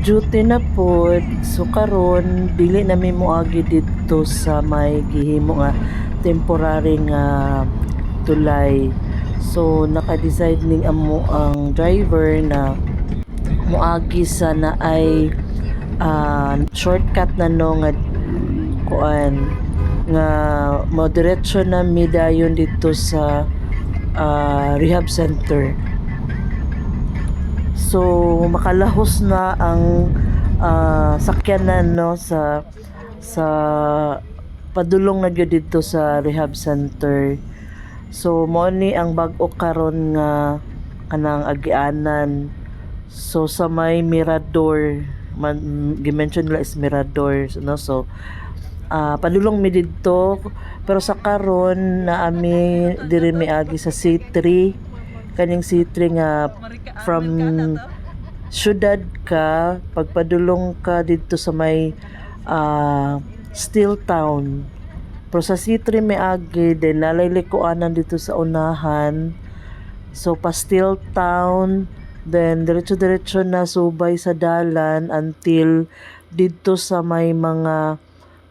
duty na pod. So karon dili na mi moagi dito sa may gihimo nga temporary nga tulay. So naka-decide ning amo ang driver na moagi sa na ay shortcut na no nga kuan nga modiretso na mi dayon dito sa rehab center. So makalahos na ang sakyanan no sa padulong na gyud dito sa rehab center. So mo ni ang bag-o karon nga kanang agianan. So sa may Mirador gi-mention nila is Mirador no. So padulong mi didto pero sa karon na ami diri miagi sa C3 kaning C3 nga from syudad ka pagpadulong ka dito sa may Steel Town. Pero sa C3 miagi din nalaylikuanan dito sa unahan. So pa Steel Town then diretso na subay sa dalan until dito sa may mga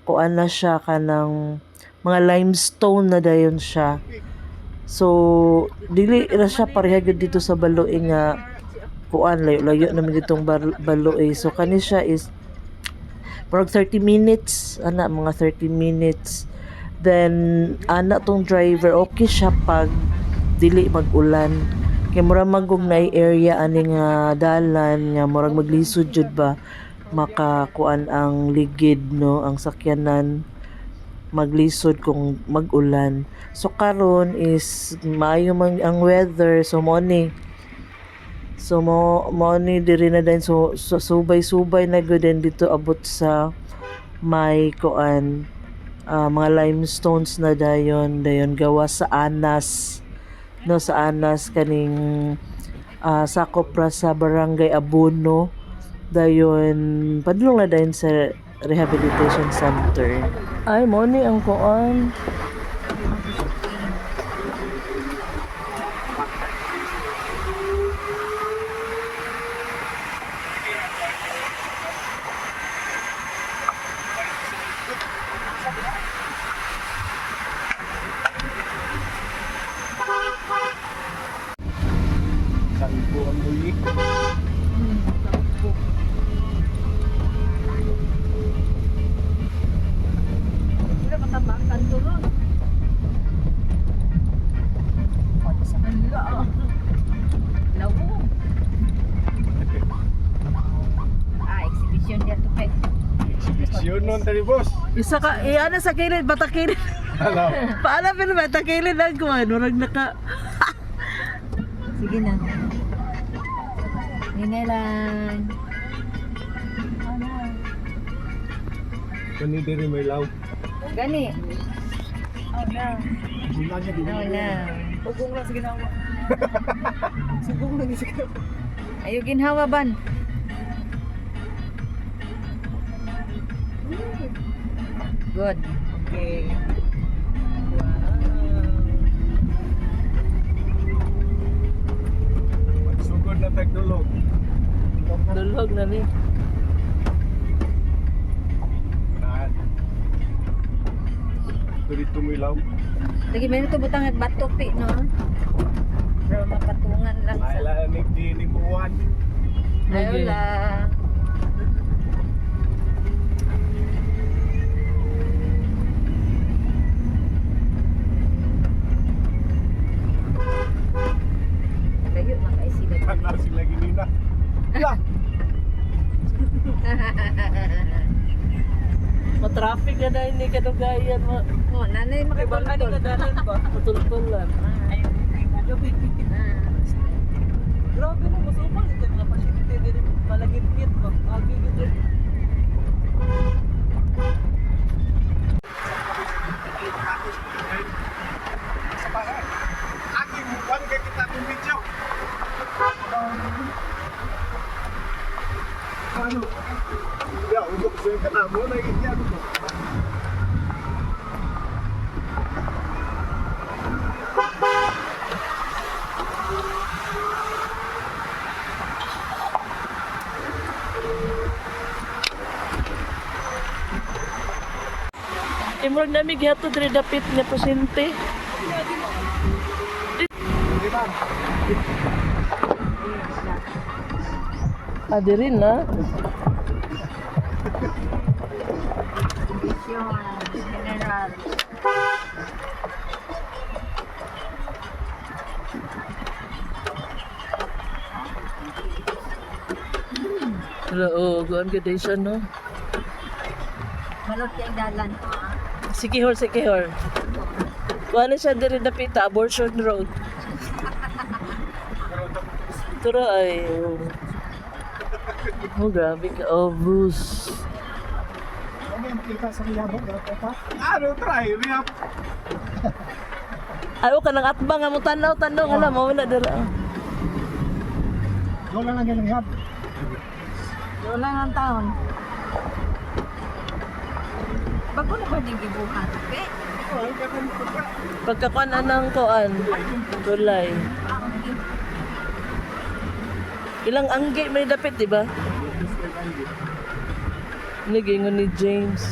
kuan na siya kanang mga limestone na dayon siya. So dili ra siya pareha gyud dito sa Baloy nga kuan layo naman ditong Baloy. So kani siya is parang 30 minutes ana mga 30 minutes. Then ana tong driver okay siya pag dili mag-ulan. Kay mura magog na area ani nga dalan nga murag maglisod jud ba makakuan ang ligid no ang sakyanan maglisod kung mag-ulan. So karon is maayo man ang weather so mo ni diri na din so subay-subay na gud din dito abot sa may kuan mga limestones na dayon gawa sa Anas no sa Anas kaning sakop ra sa barangay Abono dayon padulong na dayon sa rehabilitation center. Ay mo ni ang kuan Sangko ang muli. Wala matabakan tulon. Sa kanila lawo. Exhibition dia to pe. Exhibition nun tadi boss. isa ka ana sa kilid batakilid Hello. paala pero batakilid ang kuan murag naka Sige na. Hindi lang. Kani diri may law. Gani. Oh na. Bulan niya dito. Oh na. ugong ra sa ginawa sugong lang sa ginawa Ayo ginhawa ban. Good. okay Magsugod na tagdulog. dulhog na ni Nahan. Dito may law. Lagi meron to butang at batok pi no. Pero mapatungan lang sa. Maila ni buwan. Ayo la. Layo makaisila. Kana sila ginina. Ya. ma-traffic na dahil ni kadugayan Oh, nanay ibang ani makatultol. ka dalan ba matultulan Ayun. grabe no masupal ito mga pasyente diri malagit-git ba agi gid Aki buwan kay kita tong video. Ano? Ya, untuk saya kena mo na yan. Imurag namin gihatod diri dapit nga pasyente. Di ba? Diri na. Kondisyon, general. Wala, gaan ka din siya, no? Malot yung dalan ko, ha? Sikihor. Kuha na siya diri dapita, Abortion Road. Turo ay... Oh, grabe ka. Oh, bus. Ano yung kita sa liyabog? Ano, try, riyap. Ayaw ka ng atbang nga mo tanaw, alam mo, wala dira. Wala lang yan riyap. Wala ng taon. Bago na ba din gibuhat? Okay? Pagkakuan anang kuan, tulay. Ilang anggi may dapit, di ba? Nagingon ni James.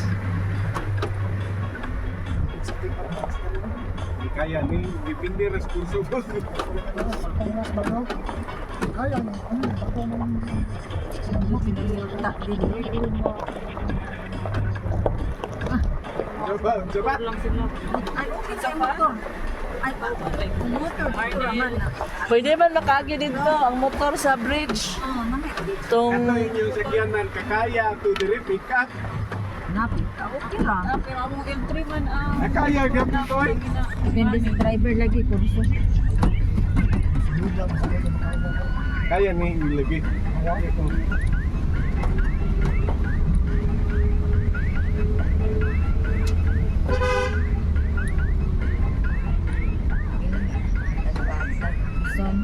Di kaya ni, dipindi responsible. Kaya na, bago naman. Tak din. Jabat. Ay, okay sa motor. Ay, motor. Naman na. Pwede ba nakagi dito ang motor sa bridge? Oo, mamit. Tong Ano yung sakyanan kakaya to diri pick up. Napit ka. Okay lang. Nakaya gyud to eh. Depende sa driver lagi ko. Kaya ni lagi. Son.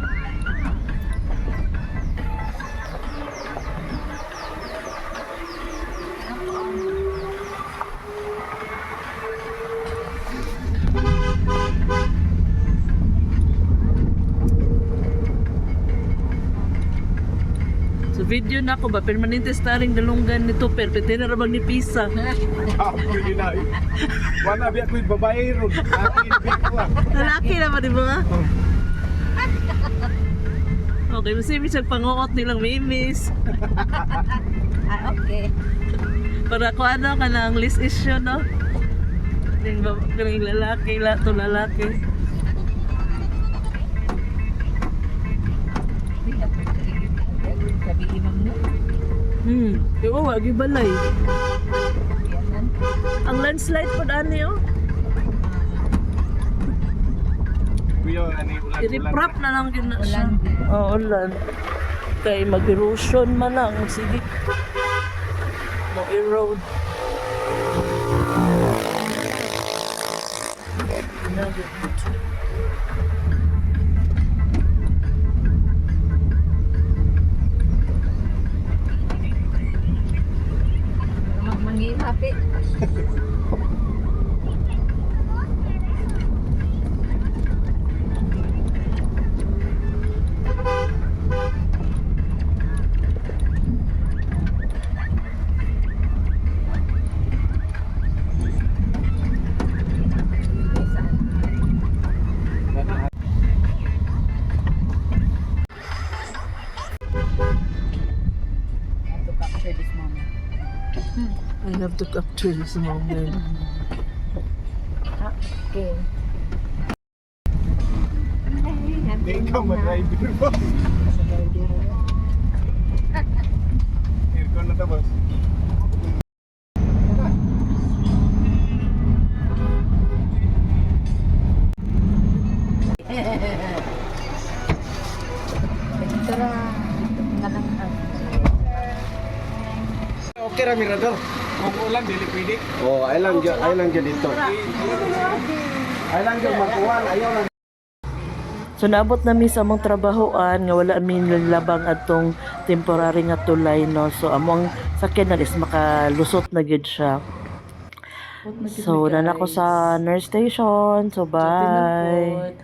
sa video na ako ba permanente starring dalunggan ni Tupper pwede na rabag ni Pisa. Ako din na. Wala biya ko babae ron. Akin big lang. Lalaki naman di ba? Okay, masimi siya panguot nilang mimis. Ah, okay. Para ko ano ka na ang list issue, no? Kaling lalaki, to lalaki. Sabi imam mo. Yung wagi balay. Yan. Ang landslide po daan niyo. Kuya ani ulan. I-reprop na lang yun na siya. Ulan din. Oo, ulan. Kay mag-erosion man lang. Sige. Mag-erode. Manghihapit. I have to capture this moment. Okay. Di ka ma-driver ba? Aircon na tapos. Tara. Ngalang Okay ra mirador. Kung ulan dili pwede. Oh, ay lang gyud dito. Ay lang gyud magkuhan, ayaw lang. So naabot na mi sa among trabahoan nga wala mi labang atong temporary nga tulay, no. So among sakyan na is makalusot na gyud siya. So na ko sa nurse station. So bye.